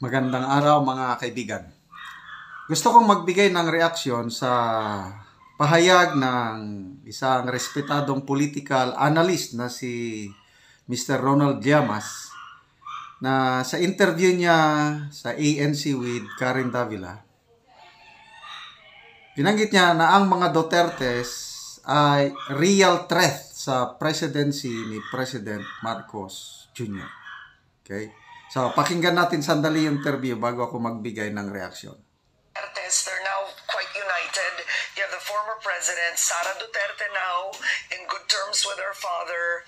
Magandang araw mga kaibigan. Gusto kong magbigay ng reaksyon sa pahayag ng isang respetadong political analyst na si Mr. Ronald Llamas na sa interview niya sa ANC with Karen Davila. Binanggit niya na ang mga Dutertes ay real threat sa presidency ni President Marcos Jr. Okay? So, pakinggan natin sandali yung interview bago ako magbigay ng reaksyon. They're now quite united. You have the former president, Sara Duterte, now in good terms with her father.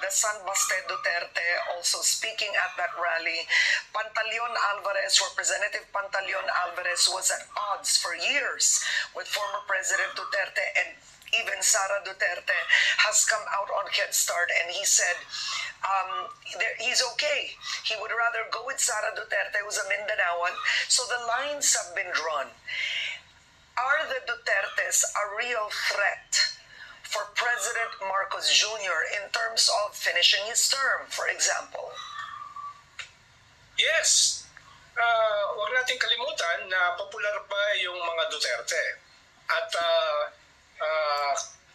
The son, Baste Duterte, also speaking at that rally. Pantaleon Alvarez, Representative Pantaleon Alvarez, was at odds for years with former President Duterte, and even Sara Duterte has come out on Head Start and he said he's okay. He would rather go with Sara Duterte, who's a Mindanaoan. So the lines have been drawn. Are the Dutertes a real threat for President Marcos Jr. in terms of finishing his term, for example? Yes. Huwag nating kalimutan na popular pa yung mga Duterte. At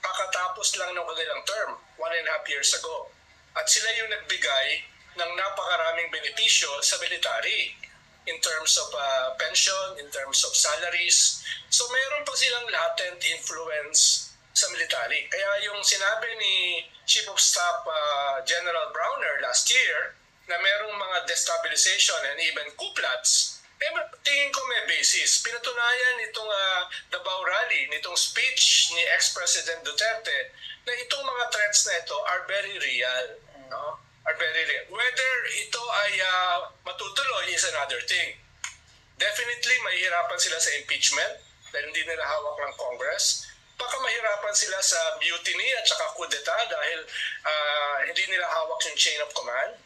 kakatapos lang ng kanilang term, 1.5 years ago. At sila yung nagbigay ng napakaraming benepisyo sa military in terms of pension, in terms of salaries. So mayroon pa silang latent influence sa military. Kaya yung sinabi ni Chief of Staff General Browner last year na merong mga destabilization and even coup plots, tingin ko may basis. Pinatunayan itong Davao Rally, nitong speech ni ex-President Duterte, na itong mga threats na ito are very real. No? Are very real. Whether ito ay matutuloy is another thing. Definitely, mahihirapan sila sa impeachment dahil hindi nila hawak ng Congress. Baka mahirapan sila sa mutiny at saka coup d'etat dahil hindi nila hawak yung chain of command.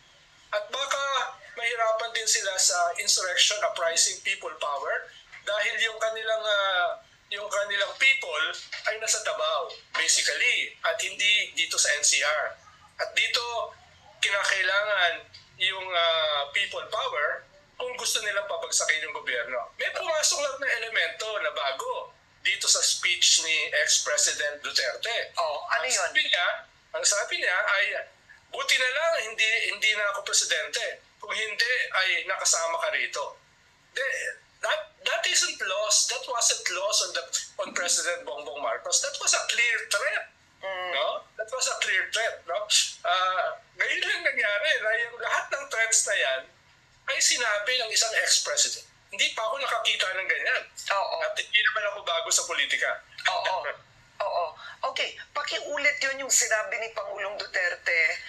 At baka mahirapan din sila sa insurrection, uprising, people power dahil yung kanilang people ay nasa Davao basically at hindi dito sa NCR. At dito kinakailangan yung people power kung gusto nilang pabagsakin yung gobyerno. May pumasok lang na elemento na bago dito sa speech ni ex-President Duterte. Ano yun? Ang sabi niya ay buti na lang hindi na ako presidente. Kung hindi ay nakasama ka rito. That isn't lost. That wasn't lost on President Bongbong Marcos. That was a clear threat. No? That was a clear threat. No? Ngayon lang nangyari na yung lahat ng threats na yan ay sinabi ng isang ex-president. Hindi pa ako nakakita ng ganyan. At hindi naman ako bago sa politika. Oo. Okay, pakiulit yun yung sinabi ni Pangulong Duterte,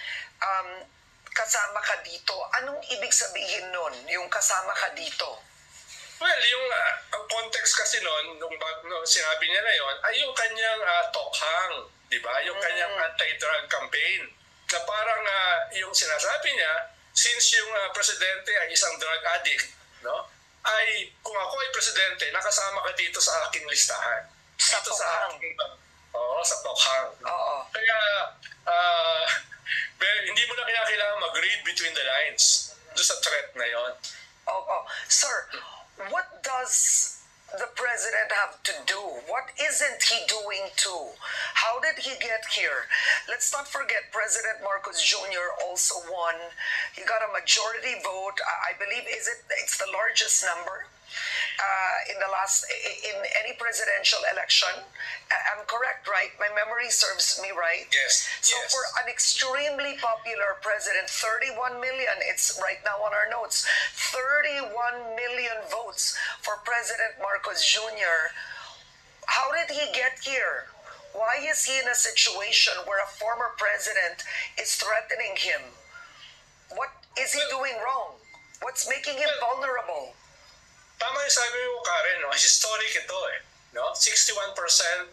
kasama ka dito. Anong ibig sabihin nun, yung kasama ka dito? Well, ang context kasi nun, nung sinabi niya na yon, ay yung kanyang tokhang, di ba? Yung kanyang anti-drug campaign. Na parang yung sinasabi niya, since yung presidente ay isang drug addict, no? Ay kung ako ay presidente, nakasama ka dito sa aking listahan. Sa dito tokhang. Sa tokhang. Kaya hindi mo na kailangan mag-read between the lines doon sa threat na yon. Sir, what does the president have to do? What isn't he doing too? How did he get here? Let's not forget President Marcos Jr. also won. He got a majority vote. I believe it's the largest number in any presidential election. I'm correct, right? My memory serves me right. Yes. So for an extremely popular president, 31 million, it's right now on our notes, 31 million votes for President Marcos Jr. How did he get here? Why is he in a situation where a former president is threatening him? What is he doing wrong? What's making him vulnerable? Tama yung sabi mo, Karen, no? Historic ito eh. No? 61%,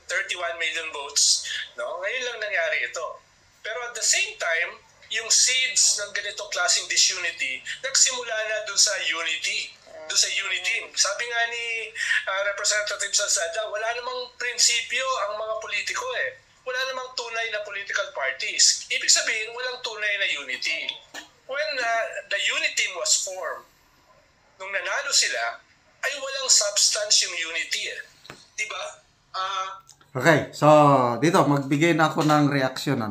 31 million votes. No? Ngayon lang nangyari ito. Pero at the same time, yung seeds ng ganitong klaseng disunity, nagsimula na dun sa unity. Doon sa unity. Sabi nga ni Representative Salceda, wala namang prinsipyo ang mga politiko eh. Wala namang tunay na political parties. Ibig sabihin, walang tunay na unity. When the unity was formed, nung nanalo sila, ay walang substance yung unity eh. Diba? Okay, so dito magbigay na ako ng reaksyon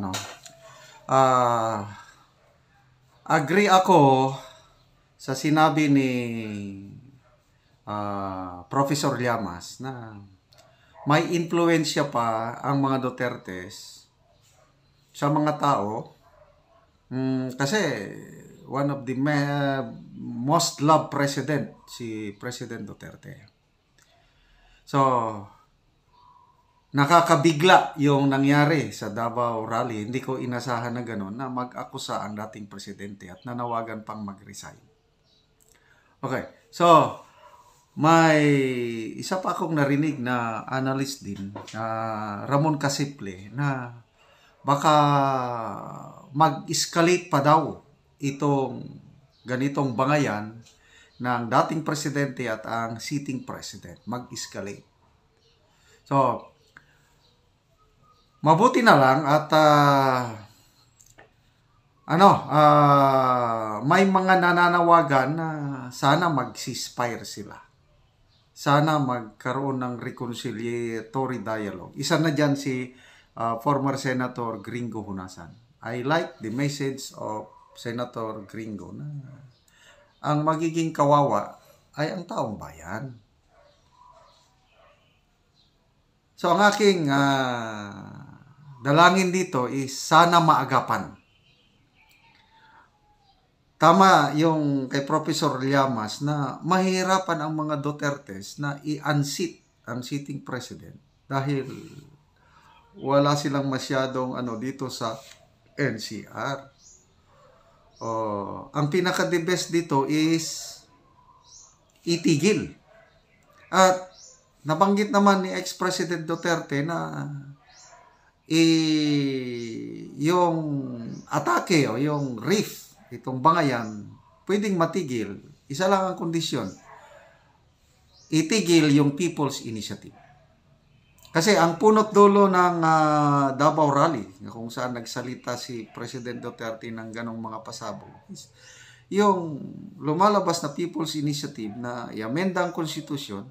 agree ako sa sinabi ni Professor Llamas na may impluwensya pa ang mga Dutertes sa mga tao kasi one of the most loved president si President Duterte. So nakakabigla yung nangyari sa Davao Rally. Hindi ko inasahan na gano'n na mag-akusa ang dating presidente at nanawagan pang mag-resign. Okay, so may isa pa akong narinig na analyst din, Ramon Casiple, na baka mag-escalate pa daw itong ganitong bangayan ng dating presidente at ang sitting president. Mag-escalate. So, mabuti na lang at may mga nananawagan na sana mag-ceasefire sila. Sana magkaroon ng reconciliatory dialogue. Isa na dyan si former Senator Gringo Hunasan. I like the message of Senator Gringo na ang magiging kawawa ay ang taong bayan. So ang aking dalangin dito is sana maagapan. Tama yung kay Professor Llamas na mahirapan ang mga Dutertes na i-unseat ang sitting president dahil wala silang masyadong dito sa NCR. Ang pinaka-the best dito is itigil. At nabanggit naman ni ex-President Duterte na yung atake o yung rift, itong bangayan, pwedeng matigil. Isa lang ang kondisyon. Itigil yung People's Initiative. Kasi ang punot dulo ng Davao Rally, kung saan nagsalita si President Duterte ng ganong mga pasabog, yung lumalabas na People's Initiative na i-amenda ang konstitusyon,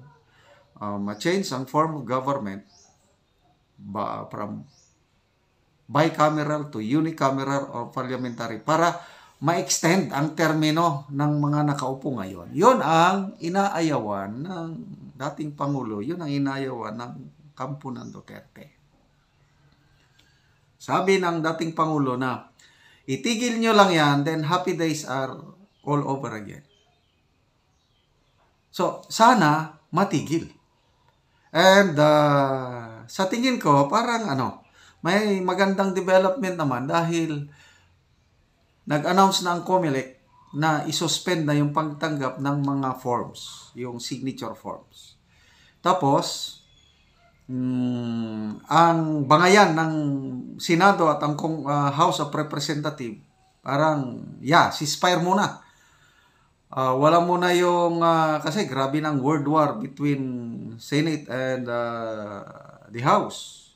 ma-change ang form of government from bicameral to unicameral or parliamentary para ma-extend ang termino ng mga nakaupo ngayon. Yun ang inaayawan ng dating Pangulo. Yun ang inaayawan ng kampo ng Duterte. Sabi ng dating Pangulo na itigil nyo lang yan, then happy days are all over again. So, sana matigil. And sa tingin ko, parang may magandang development naman dahil nag-announce na ang COMELEC na isuspend na yung pagtanggap ng mga forms, yung signature forms. Tapos, ang bangayan ng Senado at ang House of Representatives, parang, ceasefire muna. Wala muna yung, kasi grabe ng world war between Senate and the House.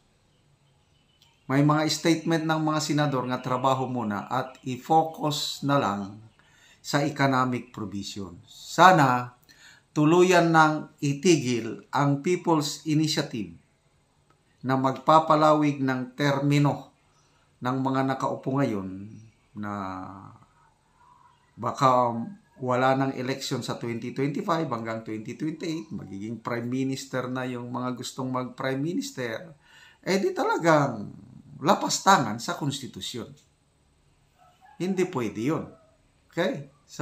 May mga statement ng mga senador nga trabaho muna at i-focus na lang sa economic provision. Sana tuluyan ng itigil ang People's Initiative na magpapalawig ng termino ng mga nakaupo ngayon na baka wala ng election sa 2025 hanggang 2028, magiging prime minister na yung mga gustong mag-prime minister, di talagang lapastangan sa konstitusyon. Hindi pwede yun. Okay? So,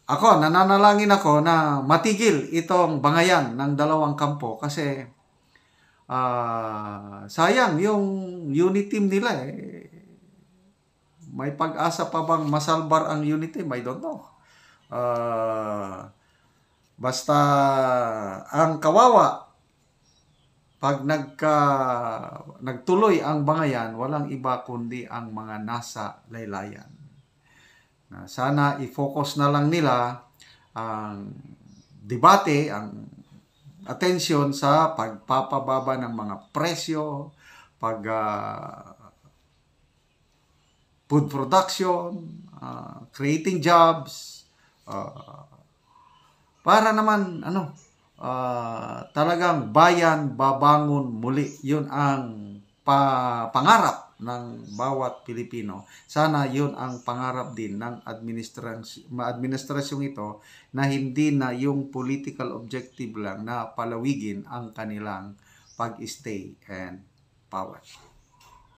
ako, nananalangin ako na matigil itong bangayan ng dalawang kampo kasi sayang yung unit team nila May pag-asa pa bang masalbar ang unit team? I don't know. Basta ang kawawa, pag nagtuloy ang bangayan, walang iba kundi ang mga nasa laylayan. Sana i-focus na lang nila ang debate, ang atensyon sa pagpapababa ng mga presyo, food production, creating jobs, para naman talagang bayan babangon muli. Yun ang pangarap ng bawat Pilipino. Sana yun ang pangarap din ng administrasyong ito, na hindi na yung political objective lang na palawigin ang kanilang pag-stay and power.